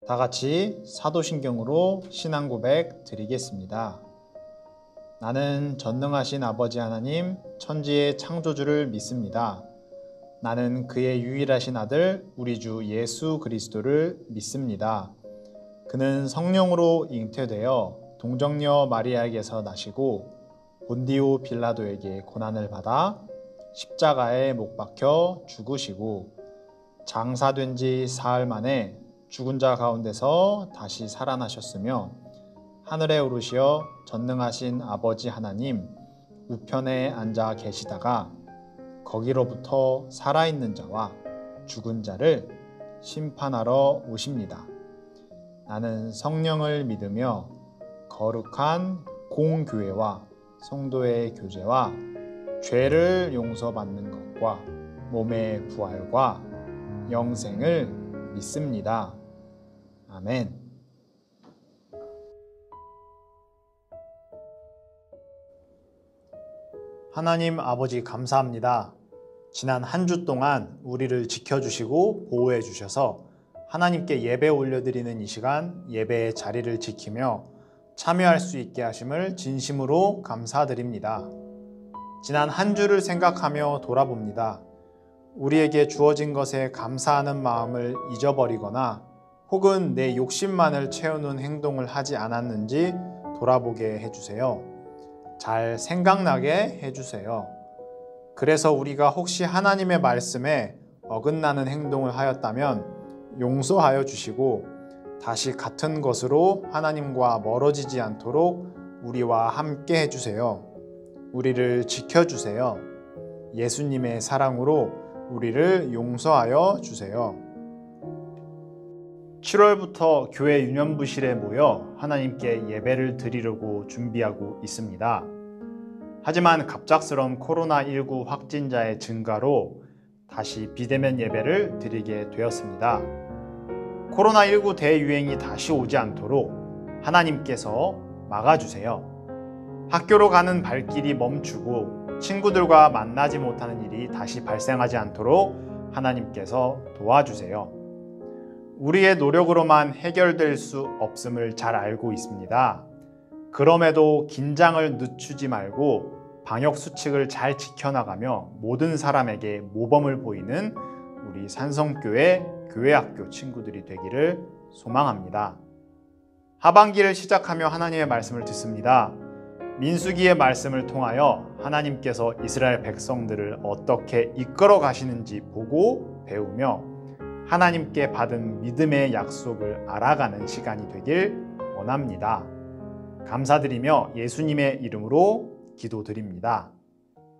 다 같이 사도신경으로 신앙 고백 드리겠습니다. 나는 전능하신 아버지 하나님, 천지의 창조주를 믿습니다. 나는 그의 유일하신 아들, 우리 주 예수 그리스도를 믿습니다. 그는 성령으로 잉태되어 동정녀 마리아에게서 나시고 본디오 빌라도에게 고난을 받아 십자가에 못 박혀 죽으시고 장사된 지 사흘 만에 죽은 자 가운데서 다시 살아나셨으며 하늘에 오르시어 전능하신 아버지 하나님 우편에 앉아 계시다가 거기로부터 살아있는 자와 죽은 자를 심판하러 오십니다. 나는 성령을 믿으며 거룩한 공교회와 성도의 교제와 죄를 용서받는 것과 몸의 부활과 영생을 믿습니다. 아멘. 하나님 아버지 감사합니다. 지난 한 주 동안 우리를 지켜주시고 보호해 주셔서 하나님께 예배 올려드리는 이 시간 예배의 자리를 지키며 참여할 수 있게 하심을 진심으로 감사드립니다. 지난 한 주를 생각하며 돌아봅니다. 우리에게 주어진 것에 감사하는 마음을 잊어버리거나 혹은 내 욕심만을 채우는 행동을 하지 않았는지 돌아보게 해주세요. 잘 생각나게 해주세요. 그래서 우리가 혹시 하나님의 말씀에 어긋나는 행동을 하였다면 용서하여 주시고 다시 같은 것으로 하나님과 멀어지지 않도록 우리와 함께 해주세요. 우리를 지켜주세요. 예수님의 사랑으로 우리를 용서하여 주세요. 7월부터 교회 유년부실에 모여 하나님께 예배를 드리려고 준비하고 있습니다. 하지만 갑작스러운 코로나19 확진자의 증가로 다시 비대면 예배를 드리게 되었습니다. 코로나19 대유행이 다시 오지 않도록 하나님께서 막아주세요. 학교로 가는 발길이 멈추고 친구들과 만나지 못하는 일이 다시 발생하지 않도록 하나님께서 도와주세요. 우리의 노력으로만 해결될 수 없음을 잘 알고 있습니다. 그럼에도 긴장을 늦추지 말고 방역 수칙을 잘 지켜나가며 모든 사람에게 모범을 보이는 우리 산성교회 교회학교 친구들이 되기를 소망합니다. 하반기를 시작하며 하나님의 말씀을 듣습니다. 민수기의 말씀을 통하여 하나님께서 이스라엘 백성들을 어떻게 이끌어 가시는지 보고 배우며 하나님께 받은 믿음의 약속을 알아가는 시간이 되길 원합니다. 감사드리며 예수님의 이름으로 기도드립니다.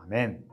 아멘.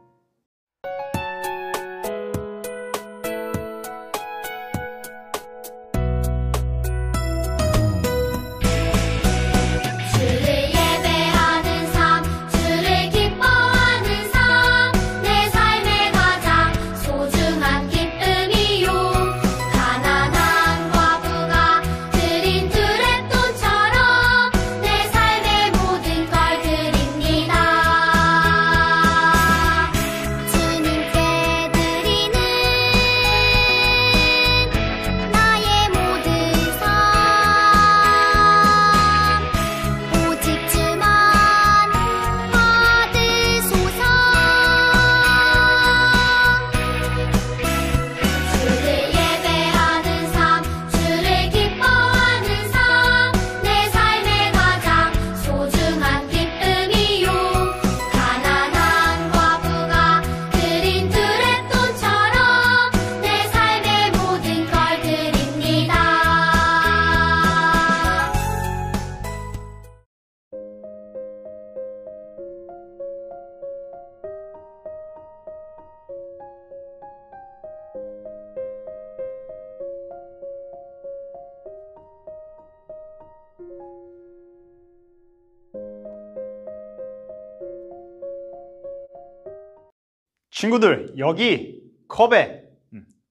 친구들, 여기 컵에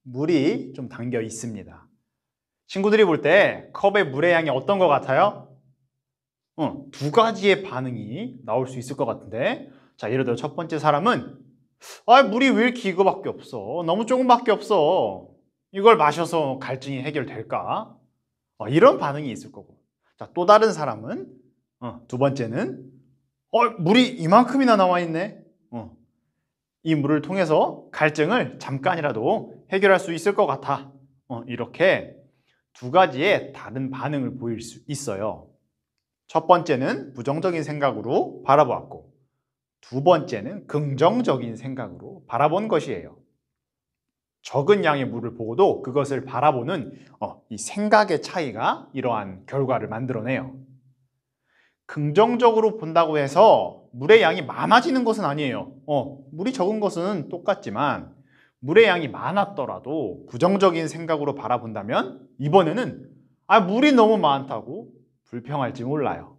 물이 좀 담겨 있습니다. 친구들이 볼 때 컵의 물의 양이 어떤 것 같아요? 두 가지의 반응이 나올 수 있을 것 같은데, 자, 예를 들어 첫 번째 사람은 물이 왜 이렇게 이거밖에 없어? 너무 조금밖에 없어. 이걸 마셔서 갈증이 해결될까? 이런 반응이 있을 거고. 자, 또 다른 사람은 두 번째는 물이 이만큼이나 나와 있네. 이 물을 통해서 갈증을 잠깐이라도 해결할 수 있을 것 같아. 이렇게 두 가지의 다른 반응을 보일 수 있어요. 첫 번째는 부정적인 생각으로 바라보았고, 두 번째는 긍정적인 생각으로 바라본 것이에요. 적은 양의 물을 보고도 그것을 바라보는 이 생각의 차이가 이러한 결과를 만들어내요. 긍정적으로 본다고 해서 물의 양이 많아지는 것은 아니에요. 물이 적은 것은 똑같지만 물의 양이 많았더라도 부정적인 생각으로 바라본다면 이번에는 물이 너무 많다고 불평할지 몰라요.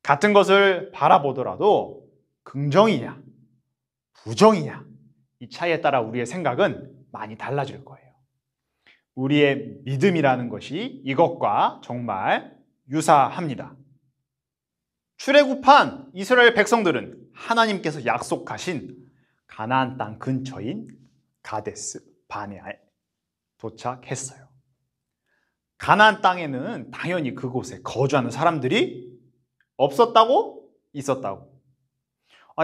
같은 것을 바라보더라도 긍정이냐 부정이냐 이 차이에 따라 우리의 생각은 많이 달라질 거예요. 우리의 믿음이라는 것이 이것과 정말 유사합니다. 출애굽한 이스라엘 백성들은 하나님께서 약속하신 가나안 땅 근처인 가데스 바네아에 도착했어요. 가나안 땅에는 당연히 그곳에 거주하는 사람들이 없었다고? 있었다고.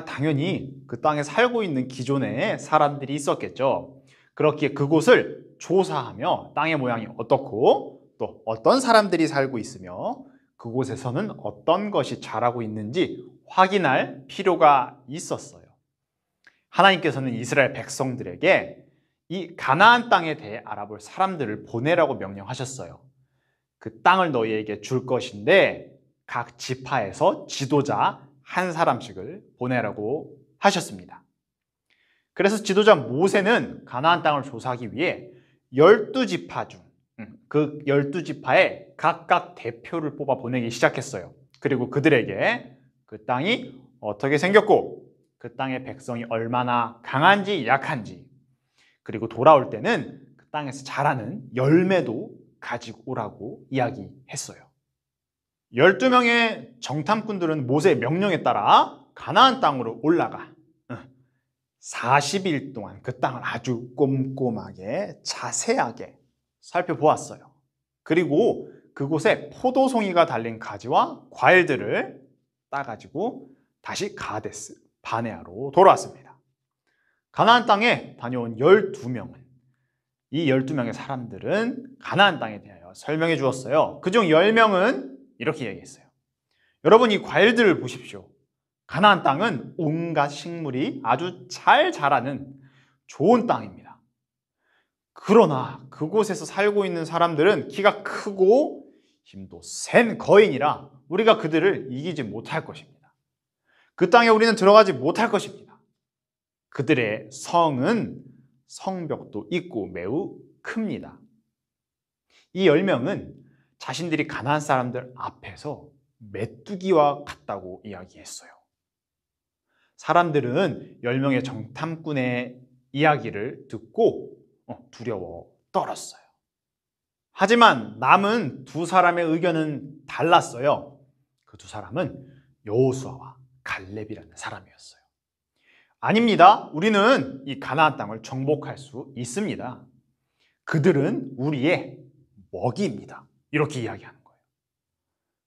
당연히 그 땅에 살고 있는 기존의 사람들이 있었겠죠. 그렇기에 그곳을 조사하며 땅의 모양이 어떻고 또 어떤 사람들이 살고 있으며 그곳에서는 어떤 것이 자라고 있는지 확인할 필요가 있었어요. 하나님께서는 이스라엘 백성들에게 이 가나안 땅에 대해 알아볼 사람들을 보내라고 명령하셨어요. 그 땅을 너희에게 줄 것인데 각 지파에서 지도자 한 사람씩을 보내라고 하셨습니다. 그래서 지도자 모세는 가나안 땅을 조사하기 위해 12지파 중 그 12지파에 각각 대표를 뽑아 보내기 시작했어요. 그리고 그들에게 그 땅이 어떻게 생겼고 그 땅의 백성이 얼마나 강한지 약한지 그리고 돌아올 때는 그 땅에서 자라는 열매도 가지고 오라고 이야기했어요. 12명의 정탐꾼들은 모세의 명령에 따라 가나안 땅으로 올라가 40일 동안 그 땅을 아주 꼼꼼하게 자세하게 살펴보았어요. 그리고 그곳에 포도송이가 달린 가지와 과일들을 따가지고 다시 가데스 바네아로 돌아왔습니다. 가나안 땅에 다녀온 12명은 이 12명의 사람들은 가나안 땅에 대하여 설명해 주었어요. 그중 10명은 이렇게 얘기했어요. 여러분 이 과일들을 보십시오. 가나안 땅은 온갖 식물이 아주 잘 자라는 좋은 땅입니다. 그러나 그곳에서 살고 있는 사람들은 키가 크고 힘도 센 거인이라 우리가 그들을 이기지 못할 것입니다. 그 땅에 우리는 들어가지 못할 것입니다. 그들의 성은 성벽도 있고 매우 큽니다. 이 10명은 자신들이 가나안 사람들 앞에서 메뚜기와 같다고 이야기했어요. 사람들은 10명의 정탐꾼의 이야기를 듣고 두려워 떨었어요. 하지만 남은 두 사람의 의견은 달랐어요. 그 두 사람은 여호수아와 갈렙이라는 사람이었어요. 아닙니다. 우리는 이 가나안 땅을 정복할 수 있습니다. 그들은 우리의 먹이입니다. 이렇게 이야기하는 거예요.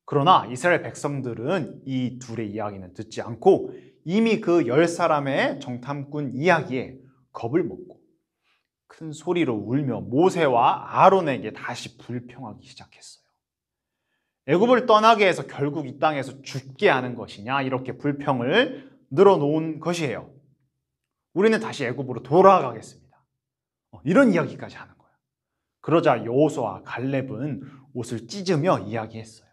그러나 이스라엘 백성들은 이 둘의 이야기는 듣지 않고 이미 그 10사람의 정탐꾼 이야기에 겁을 먹고 큰 소리로 울며 모세와 아론에게 다시 불평하기 시작했어요. 애굽을 떠나게 해서 결국 이 땅에서 죽게 하는 것이냐 이렇게 불평을 늘어놓은 것이에요. 우리는 다시 애굽으로 돌아가겠습니다. 이런 이야기까지 하는 거예요. 그러자 여호수아와 갈렙은 옷을 찢으며 이야기했어요.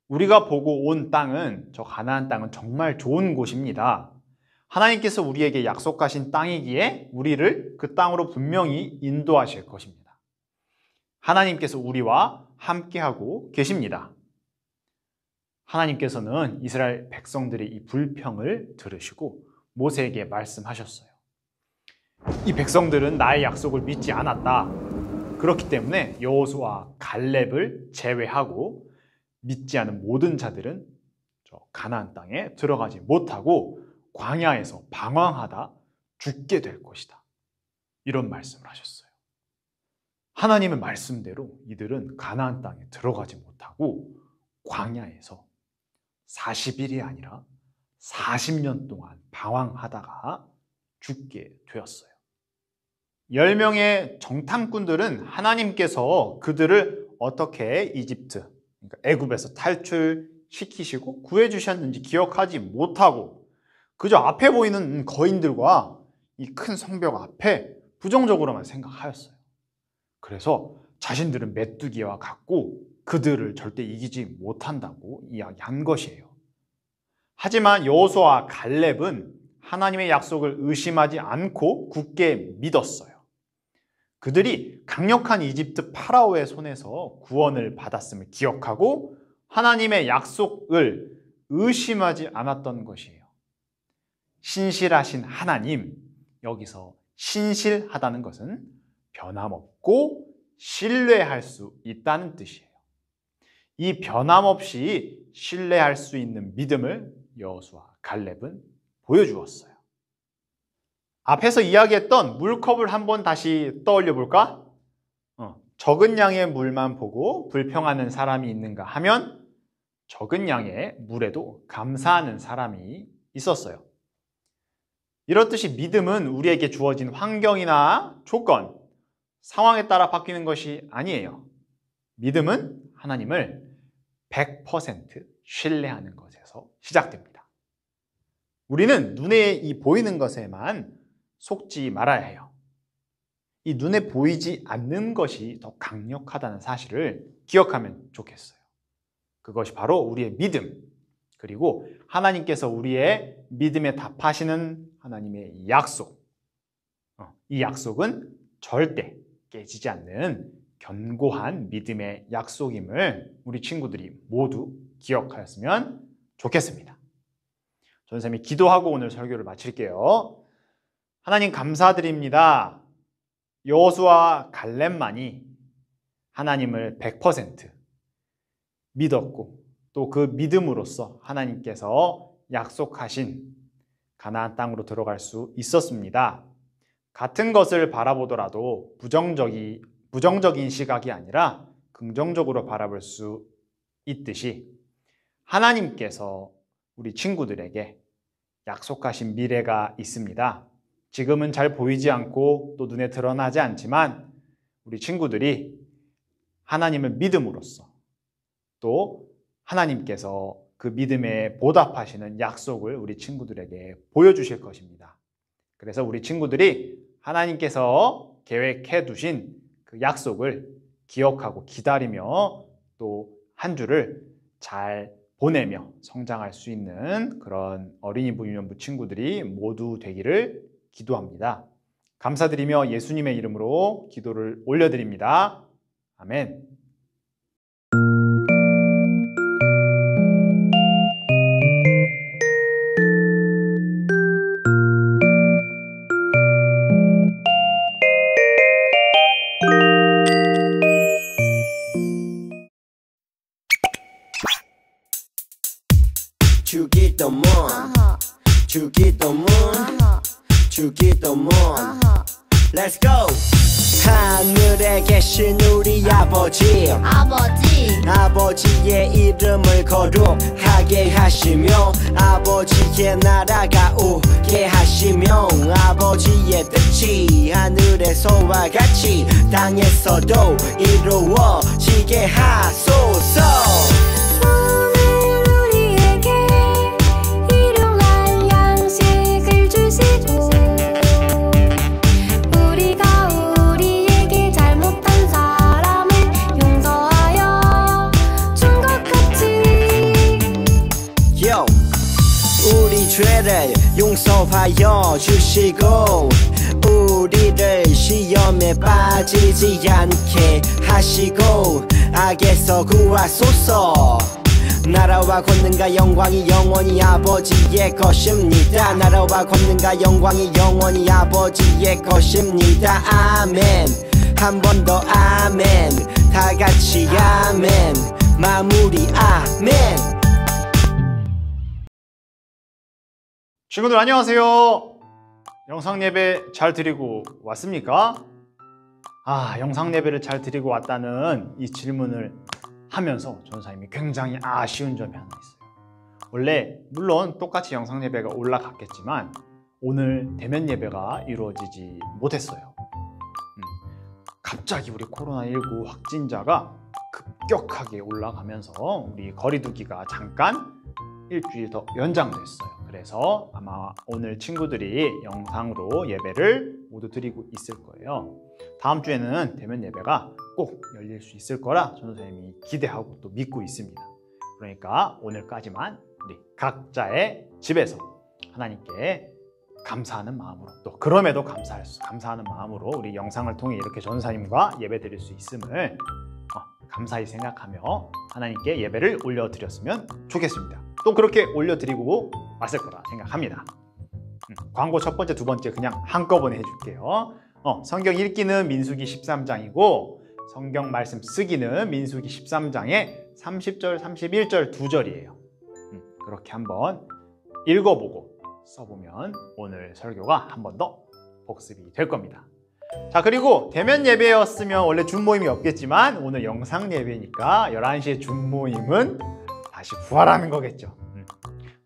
우리가 보고 온 땅은 저 가나안 땅은 정말 좋은 곳입니다. 하나님께서 우리에게 약속하신 땅이기에 우리를 그 땅으로 분명히 인도하실 것입니다. 하나님께서 우리와 함께하고 계십니다. 하나님께서는 이스라엘 백성들의 이 불평을 들으시고 모세에게 말씀하셨어요. 이 백성들은 나의 약속을 믿지 않았다. 그렇기 때문에 여호수아와 갈렙을 제외하고 믿지 않은 모든 자들은 저 가나안 땅에 들어가지 못하고 광야에서 방황하다 죽게 될 것이다. 이런 말씀을 하셨어요. 하나님의 말씀대로 이들은 가나안 땅에 들어가지 못하고 광야에서 40일이 아니라 40년 동안 방황하다가 죽게 되었어요. 10명의 정탐꾼들은 하나님께서 그들을 어떻게 이집트, 그러니까 애굽에서 탈출시키시고 구해주셨는지 기억하지 못하고 그저 앞에 보이는 거인들과 이 큰 성벽 앞에 부정적으로만 생각하였어요. 그래서 자신들은 메뚜기와 같고 그들을 절대 이기지 못한다고 이야기한 것이에요. 하지만 여호수아와 갈렙은 하나님의 약속을 의심하지 않고 굳게 믿었어요. 그들이 강력한 이집트 파라오의 손에서 구원을 받았음을 기억하고 하나님의 약속을 의심하지 않았던 것이에요. 신실하신 하나님, 여기서 신실하다는 것은 변함없고 신뢰할 수 있다는 뜻이에요. 이 변함없이 신뢰할 수 있는 믿음을 여호수아, 갈렙은 보여주었어요. 앞에서 이야기했던 물컵을 한번 다시 떠올려 볼까? 적은 양의 물만 보고 불평하는 사람이 있는가 하면 적은 양의 물에도 감사하는 사람이 있었어요. 이렇듯이 믿음은 우리에게 주어진 환경이나 조건, 상황에 따라 바뀌는 것이 아니에요. 믿음은 하나님을 100% 신뢰하는 것에서 시작됩니다. 우리는 눈에 보이는 것에만 속지 말아야 해요. 이 눈에 보이지 않는 것이 더 강력하다는 사실을 기억하면 좋겠어요. 그것이 바로 우리의 믿음, 그리고 하나님께서 우리의 믿음에 답하시는 하나님의 약속. 이 약속은 절대 깨지지 않는 견고한 믿음의 약속임을 우리 친구들이 모두 기억하였으면 좋겠습니다. 전쌤이 기도하고 오늘 설교를 마칠게요. 하나님 감사드립니다. 여호수아와 갈렙만이 하나님을 100% 믿었고 또 그 믿음으로써 하나님께서 약속하신 가나안 땅으로 들어갈 수 있었습니다. 같은 것을 바라보더라도 부정적인 시각이 아니라 긍정적으로 바라볼 수 있듯이 하나님께서 우리 친구들에게 약속하신 미래가 있습니다. 지금은 잘 보이지 않고 또 눈에 드러나지 않지만 우리 친구들이 하나님을 믿음으로써 또 하나님께서 그 믿음에 보답하시는 약속을 우리 친구들에게 보여주실 것입니다. 그래서 우리 친구들이 하나님께서 계획해 두신 그 약속을 기억하고 기다리며 또 한 주를 잘 보내며 성장할 수 있는 그런 어린이부 유년부 친구들이 모두 되기를 기도합니다. 감사드리며 예수님의 이름으로 기도를 올려드립니다. 아멘. 주기도문 Let's go! 하늘에 계신 우리 아버지의 이름을 거룩하게 하시며 아버지의 나라가 오게 하시며 아버지의 뜻이 하늘에서와 같이 땅에서도 이루어지게 하소서. 죄를 용서하여 주시고 우리를 시험에 빠지지 않게 하시고 악에서 구하소서. 나라와 권능과 영광이 영원히 아버지의 것입니다. 나라와 권능과 영광이 영원히 아버지의 것입니다. 아멘. 한 번 더 아멘. 다 같이 아멘. 마무리 아멘. 친구들 안녕하세요. 영상 예배 잘 드리고 왔습니까? 영상 예배를 잘 드리고 왔다는 이 질문을 하면서 전사님이 굉장히 아쉬운 점이 하나 있어요. 원래 물론 똑같이 영상 예배가 올라갔겠지만 오늘 대면 예배가 이루어지지 못했어요. 갑자기 우리 코로나19 확진자가 급격하게 올라가면서 우리 거리두기가 잠깐 일주일 더 연장됐어요. 그래서 아마 오늘 친구들이 영상으로 예배를 모두 드리고 있을 거예요. 다음 주에는 대면 예배가 꼭 열릴 수 있을 거라 전도사님이 기대하고 또 믿고 있습니다. 그러니까 오늘까지만 우리 각자의 집에서 하나님께 감사하는 마음으로, 또 그럼에도 감사하는 마음으로 우리 영상을 통해 이렇게 전도사님과 예배 드릴 수 있음을 감사히 생각하며 하나님께 예배를 올려드렸으면 좋겠습니다. 또 그렇게 올려드리고 왔을 거라 생각합니다. 광고 첫 번째, 두 번째 그냥 한꺼번에 해줄게요. 성경 읽기는 민수기 13장이고 성경 말씀 쓰기는 민수기 13장의 30절, 31절 두 절이에요. 그렇게 한번 읽어보고 써보면 오늘 설교가 한 번 더 복습이 될 겁니다. 자, 그리고 대면 예배였으면 원래 줌 모임이 없겠지만 오늘 영상 예배니까 11시에 줌 모임은 다시 부활하는 거겠죠.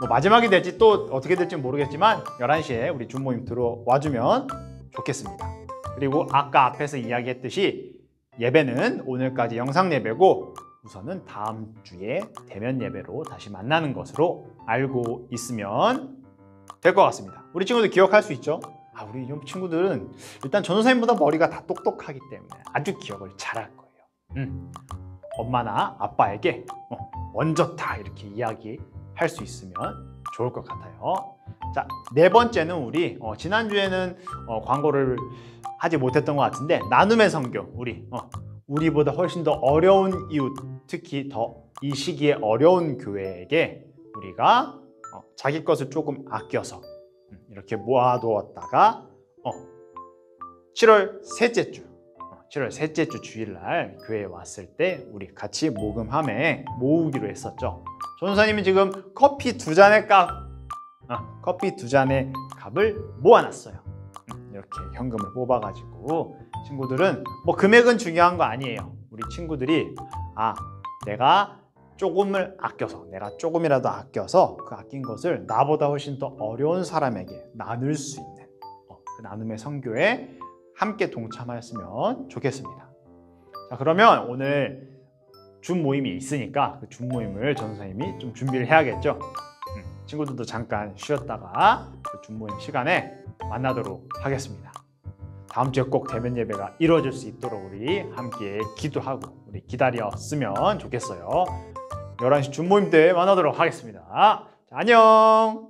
뭐 마지막이 될지 또 어떻게 될지 모르겠지만 11시에 우리 줌 모임 들어와주면 좋겠습니다. 그리고 아까 앞에서 이야기했듯이 예배는 오늘까지 영상 예배고 우선은 다음 주에 대면 예배로 다시 만나는 것으로 알고 있으면 될 것 같습니다. 우리 친구들 기억할 수 있죠? 우리 친구들은 일단 전도사님보다 머리가 다 똑똑하기 때문에 아주 기억을 잘할 거예요. 엄마나 아빠에게 먼저 다 이렇게 이야기할 수 있으면 좋을 것 같아요. 자, 네 번째는 우리 지난주에는 광고를 하지 못했던 것 같은데 나눔의 선교, 우리보다 훨씬 더 어려운 이웃, 특히 더 이 시기에 어려운 교회에게 우리가 자기 것을 조금 아껴서 이렇게 모아두었다가 7월 셋째 주 주일날 교회에 왔을 때 우리 같이 모금함에 모으기로 했었죠. 전도사님이 지금 커피 두 잔의 값을 모아놨어요. 이렇게 현금을 뽑아가지고 친구들은 뭐 금액은 중요한 거 아니에요. 우리 친구들이 내가 조금이라도 아껴서 그 아낀 것을 나보다 훨씬 더 어려운 사람에게 나눌 수 있는 그 나눔의 선교에 함께 동참하였으면 좋겠습니다. 자, 그러면 오늘 줌 모임이 있으니까 그 줌 모임을 전도사님이 좀 준비를 해야겠죠. 친구들도 잠깐 쉬었다가 그 줌 모임 시간에 만나도록 하겠습니다. 다음 주에 꼭 대면 예배가 이루어질 수 있도록 우리 함께 기도하고 우리 기다렸으면 좋겠어요. 11시 줌 모임 때 만나도록 하겠습니다. 자, 안녕.